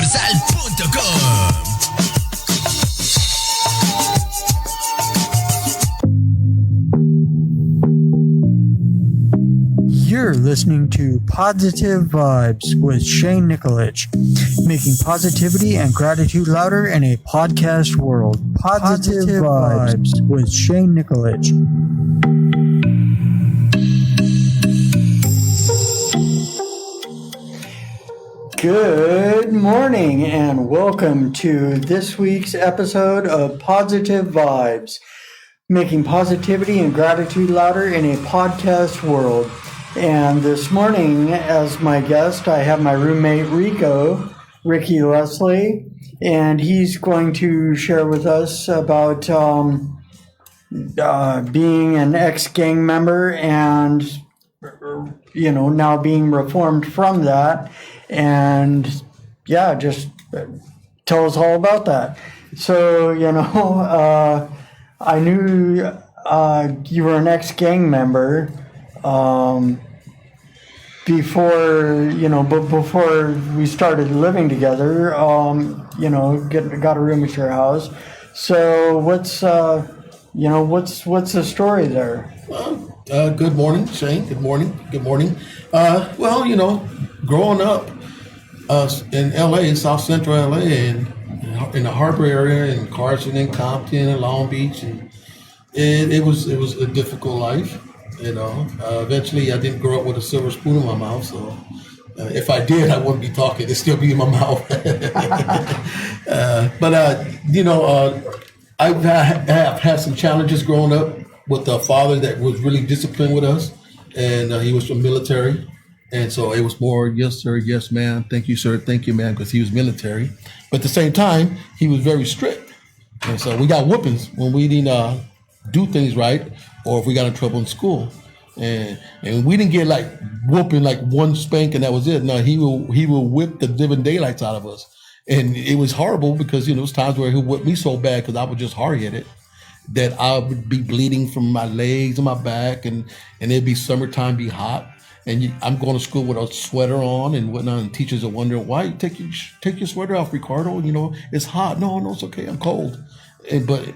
radiouniversal.com. You're listening to Positive Vibes with Shane Nikolic, making positivity and gratitude louder in a podcast world. Positive Vibes with Shane Nikolic. Good morning and welcome to this week's episode of Positive Vibes, making positivity and gratitude louder in a podcast world. And this morning, as my guest, I have my roommate Ricky Leslie, and he's going to share with us about being an ex-gang member and, now being reformed from that. And yeah, just tell us all about that. So, I knew you were an ex-gang member before we started living together, got a room at your house. So what's the story there? Good morning, Shane. Good morning. Growing up in LA, South Central LA, and in the Harbor area, and Carson and Compton and Long Beach, and it was a difficult life. Eventually I didn't grow up with a silver spoon in my mouth, so if I did, I wouldn't be talking. It'd still be in my mouth. I have had some challenges growing up with a father that was really disciplined with us, and he was from military, and so it was more, yes sir, yes ma'am, thank you sir, thank you ma'am, because he was military. But at the same time, he was very strict, and so we got whoopings when we didn't do things right, or if we got in trouble in school, and we didn't get like whooping like one spank and that was it. No, he will whip the living daylights out of us, and it was horrible because it was times where he whipped me so bad because I was just hard headed that I would be bleeding from my legs and my back, and it'd be summertime, be hot, and I'm going to school with a sweater on and whatnot, and teachers are wondering, why take your sweater off, Ricardo? It's hot. No, it's okay. I'm cold, but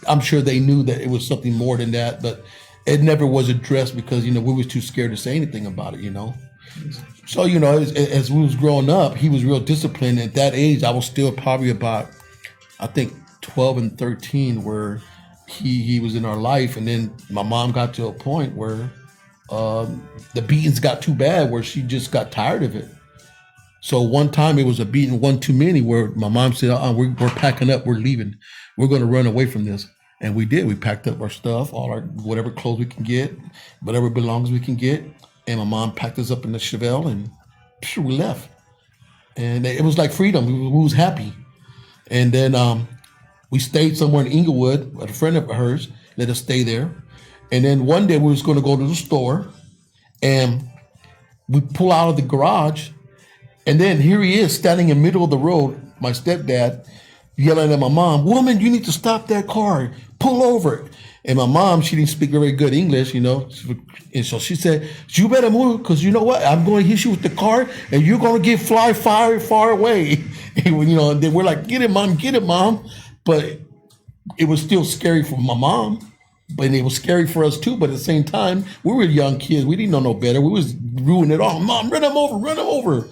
I'm sure they knew that it was something more than that, but it never was addressed because, we was too scared to say anything about it, So, as we was growing up, he was real disciplined. At that age, I was still probably about, I think, 12 and 13 where he was in our life. And then my mom got to a point where the beatings got too bad where she just got tired of it. So one time it was a beating one too many where my mom said, we're packing up, we're leaving. We're going to run away from this. And we did. We packed up our stuff, all our whatever clothes we can get, whatever belongings we can get. And my mom packed us up in the Chevelle and we left. And it was like freedom. We was happy. And then we stayed somewhere in Inglewood. A friend of hers let us stay there. And then one day we was going to go to the store and we pull out of the garage. And then here he is standing in the middle of the road, my stepdad, yelling at my mom, woman, you need to stop that car, pull over. And my mom, she didn't speak very good English, and so she said, you better move, because you know what, I'm going to hit you with the car, and you're going to get far away. And, then we're like, get it, mom. But it was still scary for my mom, but it was scary for us too. But at the same time, we were young kids. We didn't know no better. We was ruining it all. Mom, run him over.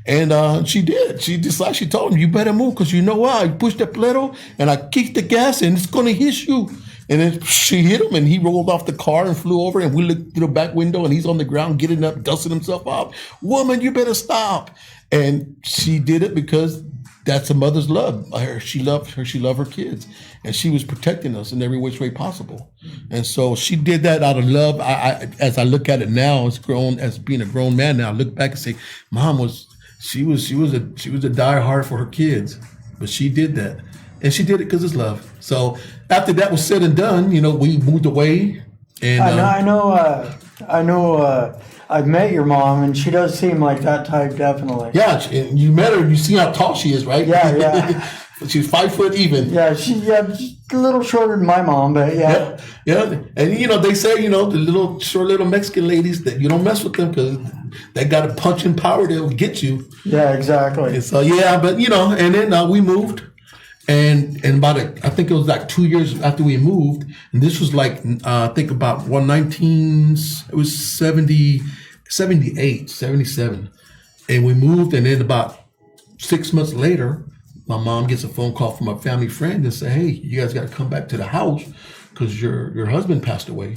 And she did. She told him, you better move, because you know what? I pushed the pedal and I kicked the gas and it's going to hit you. And then she hit him and he rolled off the car and flew over, and we looked through the back window and he's on the ground getting up, dusting himself off. Woman, you better stop. And she did it because that's a mother's love. She loved her kids, and she was protecting us in every which way possible. And so she did that out of love. As I look at it now, as being a grown man now, I look back and say, Mom was a diehard for her kids, but she did that, and she did it because it's love. So after that was said and done, we moved away. And I know. I've met your mom, and she does seem like that type, definitely. Yeah, you met her. You see how tall she is, right? Yeah. She's 5 foot even. Yeah, she's a little shorter than my mom, but yeah. Yeah. And, they say, the little short little Mexican ladies that you don't mess with them because they got a punching power that will get you. Yeah, exactly. And so, but, and then we moved. And about I think it was like 2 years after we moved. And this was like, I think about 19, it was 78, 77. And we moved. And then about 6 months later, my mom gets a phone call from a family friend and say, hey, you guys got to come back to the house because your husband passed away.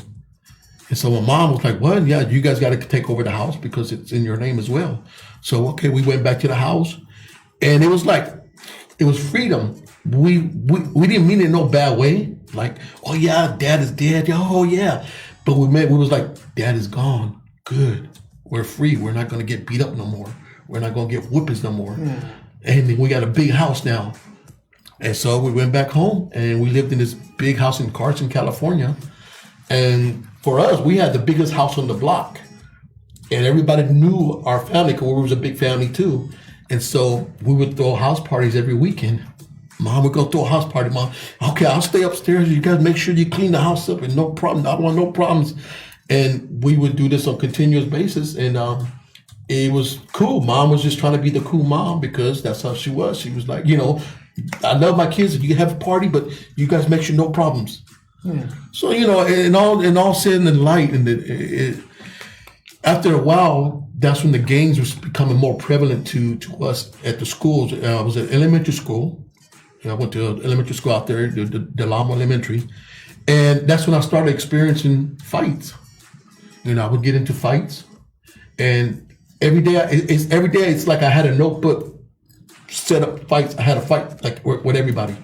And so my mom was like, what? Yeah, you guys got to take over the house because it's in your name as well. So, okay, we went back to the house and it was freedom. We didn't mean it in no bad way. Like, oh yeah, dad is dead. Oh yeah. But we was like, dad is gone. Good. We're free. We're not going to get beat up no more. We're not going to get whoopings no more. Yeah. And we got a big house now. And so we went back home and we lived in this big house in Carson, California. And for us, we had the biggest house on the block. And everybody knew our family because we was a big family too. And so we would throw house parties every weekend. Mom would go throw a house party. Mom, okay, I'll stay upstairs. You guys make sure you clean the house up and no problem. I don't want no problems. And we would do this on a continuous basis. And it was cool. Mom was just trying to be the cool mom because that's how she was. She was like, I love my kids. You can have a party, but you guys make sure no problems. Yeah. So, in all sin and light, and after a while, that's when the gangs was becoming more prevalent to us at the schools. I was at elementary school. I went to elementary school out there, the Delamo Elementary. And that's when I started experiencing fights. I would get into fights. And every day it's like I had a notebook set up fights. I had a fight like with everybody.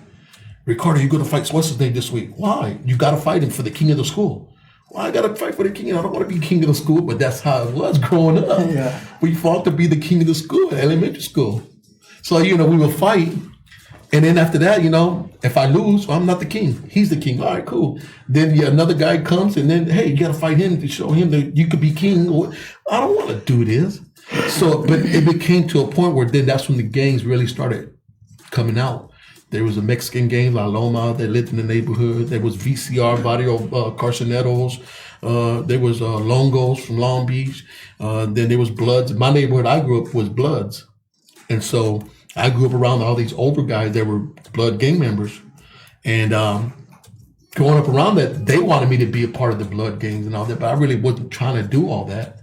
Ricardo, you're going to fight what's his name this week? Why? You got to fight him for the king of the school. Well, I got to fight for the king. I don't want to be king of the school, but that's how it was growing up. Yeah. We fought to be the king of the school at elementary school. So, we would fight. And then after that, if I lose, well, I'm not the king. He's the king. All right, cool. Then another guy comes and then, hey, you got to fight him to show him that you could be king. I don't want to do this. So, but it became to a point where then that's when the gangs really started coming out. There was a Mexican gang, La Loma, that lived in the neighborhood. There was VCR, Barrio Carceneros. There was Longos from Long Beach. Then there was Bloods. My neighborhood I grew up was Bloods. And so I grew up around all these older guys that were Blood gang members. And growing up around that, they wanted me to be a part of the Blood gangs and all that, but I really wasn't trying to do all that.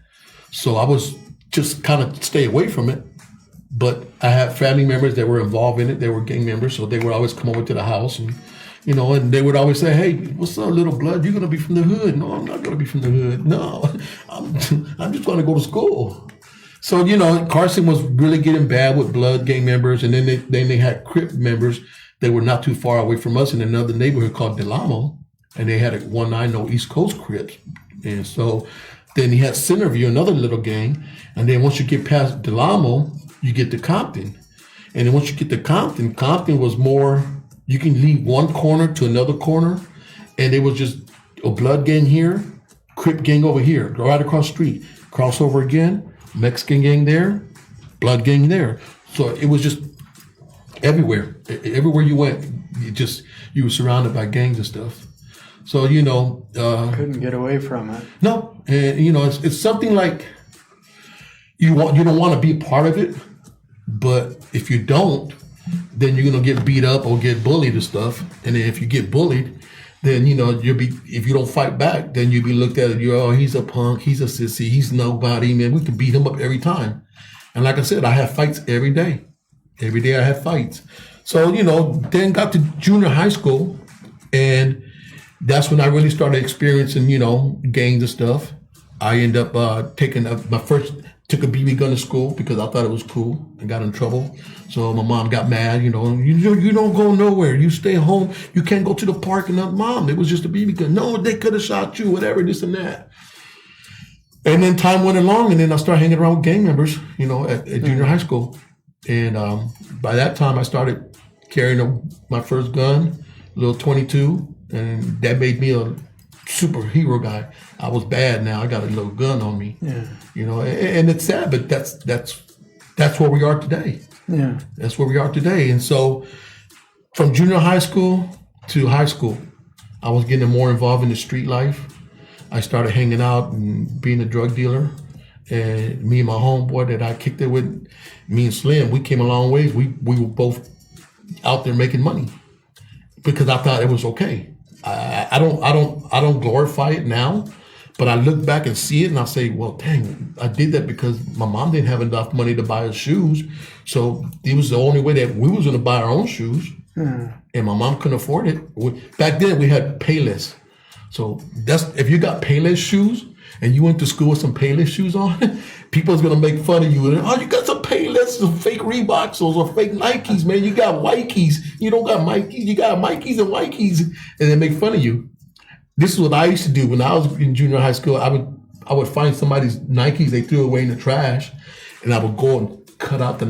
So I was just kind of stay away from it. But I had family members that were involved in it. They were gang members, so they would always come over to the house and, and they would always say, hey, what's up, little blood? You're going to be from the hood. No, I'm not going to be from the hood. No, I'm just going to go to school. So, Carson was really getting bad with Blood gang members. And then they had Crip members that were not too far away from us in another neighborhood called Delamo. And they had a 190 East Coast Crips. And so then he had Centerview, another little gang. And then once you get past Delamo, you get to Compton. And then once you get to Compton, Compton was more, you can leave one corner to another corner. And it was just a Blood gang here, Crip gang over here, go right across the street, cross over again, Mexican gang there, Blood gang there. So it was just everywhere. Everywhere you went, you were surrounded by gangs and stuff. So, couldn't get away from it. No. And, it's something like you don't want to be a part of it. But if you don't, then you're going to get beat up or get bullied and stuff. And then if you get bullied, then, if you don't fight back, then you'll be looked at as, he's a punk, he's a sissy, he's nobody, man. We can beat him up every time. And like I said, I have fights every day. Every day I have fights. So, then got to junior high school. And that's when I really started experiencing, gangs and stuff. I ended up took a BB gun to school because I thought it was cool and got in trouble. So my mom got mad, you don't go nowhere. You stay home. You can't go to the park. And Mom, it was just a BB gun. No, they could have shot you, whatever, this and that. And then time went along, and then I started hanging around with gang members, at junior high school. And by that time, I started carrying my first gun, a little 22, and that made me a superhero guy. I was bad now. I got a little gun on me. Yeah. And it's sad, but that's where we are today. Yeah. That's where we are today. And so From junior high school to high school, I was getting more involved in the street life. I started hanging out and being a drug dealer. And me and my homeboy that I kicked it with, me and Slim, we came a long ways. We were both out there making money because I thought it was okay. I don't glorify it now, but I look back and see it and I say, well, dang, I did that because my mom didn't have enough money to buy us shoes. So it was the only way that we was going to buy our own shoes. And my mom couldn't afford it. Back then we had Payless. So that's, if you got Payless shoes and you went to school with some Payless shoes on, people's gonna make fun of you. Oh, you got some Payless, some fake Reeboks, those are fake Nikes, man. You got Nikes. You don't got Nikes. You got Nikes and Nikes, and they make fun of you. This is what I used to do when I was in junior high school. I would find somebody's Nikes they threw away in the trash, and I would go and cut out the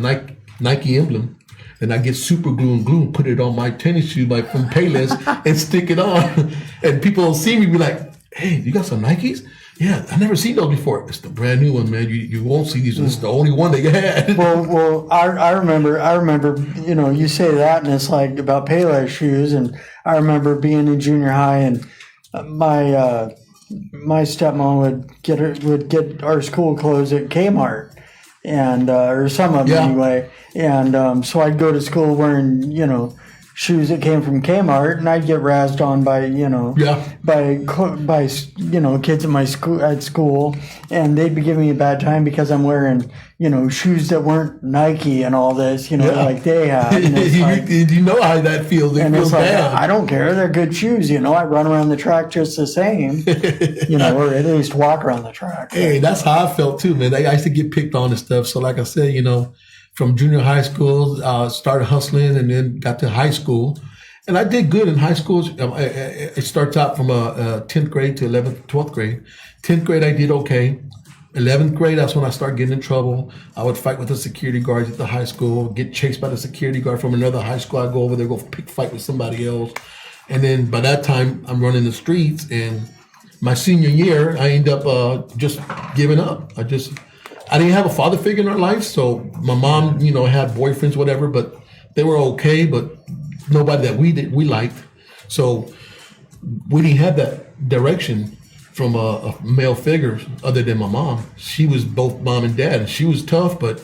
Nike emblem. And I get super glue and put it on my tennis shoe like from Payless and stick it on. And people will see me be like, hey, you got some Nikes? Yeah, I never seen those before. It's the brand new one, man. You won't see these. It's the only one they had. Well, I remember, you know, you say that and it's like about Payless shoes. And I remember being in junior high and my stepmom would get our school clothes at Kmart. And or some of them anyway, and so I'd go to school wearing, you know, shoes that came from Kmart, and I'd get razzed on by, you know, by you know, kids at school, and they'd be giving me a bad time because I'm wearing, you know, shoes that weren't Nike and all this, you know, like they have. And it's like, you know how that feels. It feels bad. I don't care. They're good shoes. You know, I run around the track just the same, you know, or at least walk around the track. Hey, that's how I felt too, man. I used to get picked on and stuff. So like I said, you know, from junior high school, started hustling and then got to high school. And I did good in high school. It starts out from 10th grade to 11th, 12th grade. 10th grade, I did okay. 11th grade, that's when I started getting in trouble. I would fight with the security guards at the high school, get chased by the security guard from another high school. I'd go over there, go fight with somebody else. And then by that time, I'm running the streets. And my senior year, I end up just giving up. I didn't have a father figure in our life. So my mom, you know, had boyfriends, whatever, but they were okay, but nobody that we liked. So we didn't have that direction from a male figure other than my mom. She was both mom and dad, and she was tough, but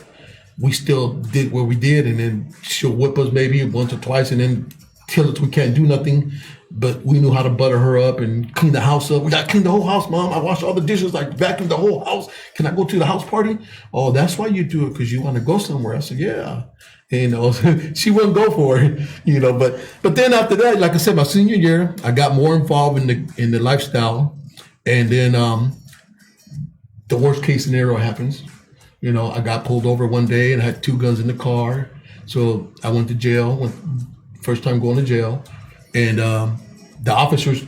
we still did what we did. And then she'll whip us maybe once or twice and then tell us we can't do nothing. But we knew how to butter her up and clean the house up. We got to clean the whole house, Mom. I washed all the dishes, like vacuumed the whole house. Can I go to the house party? Oh, that's why you do it, because you want to go somewhere. I said, yeah. And, you know, she wouldn't go for it, you know. But then after that, like I said, my senior year, I got more involved in the lifestyle. And then the worst case scenario happens. You know, I got pulled over one day and I had 2 guns in the car. So I went to jail, first time going to jail. And the officers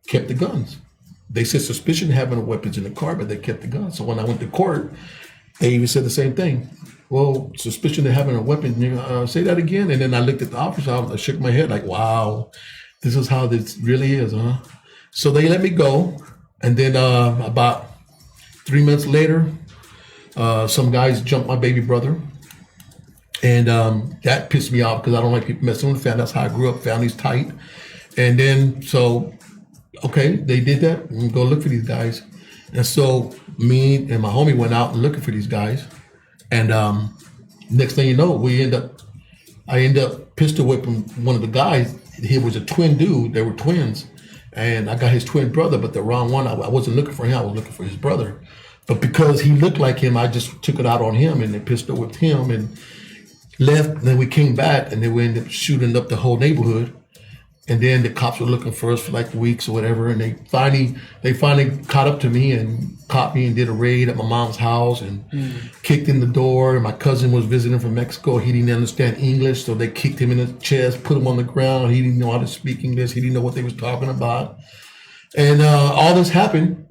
kept the guns. They said suspicion of having weapons in the car, but they kept the guns. So when I went to court, they even said the same thing. Well, suspicion of having a weapon, say that again. And then I looked at the officer, I shook my head like, wow, this is how this really is, huh? So they let me go. And then about 3 months later, some guys jumped my baby brother. And that pissed me off because I don't like people messing with family. That's how I grew up. Family's tight. And then, so, okay, they did that. I'm go look for these guys. And so me and my homie went out and looking for these guys. And next thing you know, I end up pistol whipping one of the guys. He was a twin dude. They were twins. And I got his twin brother, but the wrong one. I wasn't looking for him. I was looking for his brother. But because he looked like him, I just took it out on him and then pistol whipped him and left. And then we came back and then we ended up shooting up the whole neighborhood. And then the cops were looking for us for like weeks or whatever. And they finally caught up to me and caught me and did a raid at my mom's house and kicked in the door. And my cousin was visiting from Mexico. He didn't understand English. So they kicked him in the chest, put him on the ground. He didn't know how to speak English. He didn't know what they was talking about. And all this happened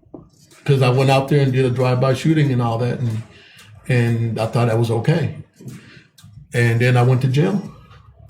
because I went out there and did a drive-by shooting and all that. And I thought that was okay. And then I went to jail.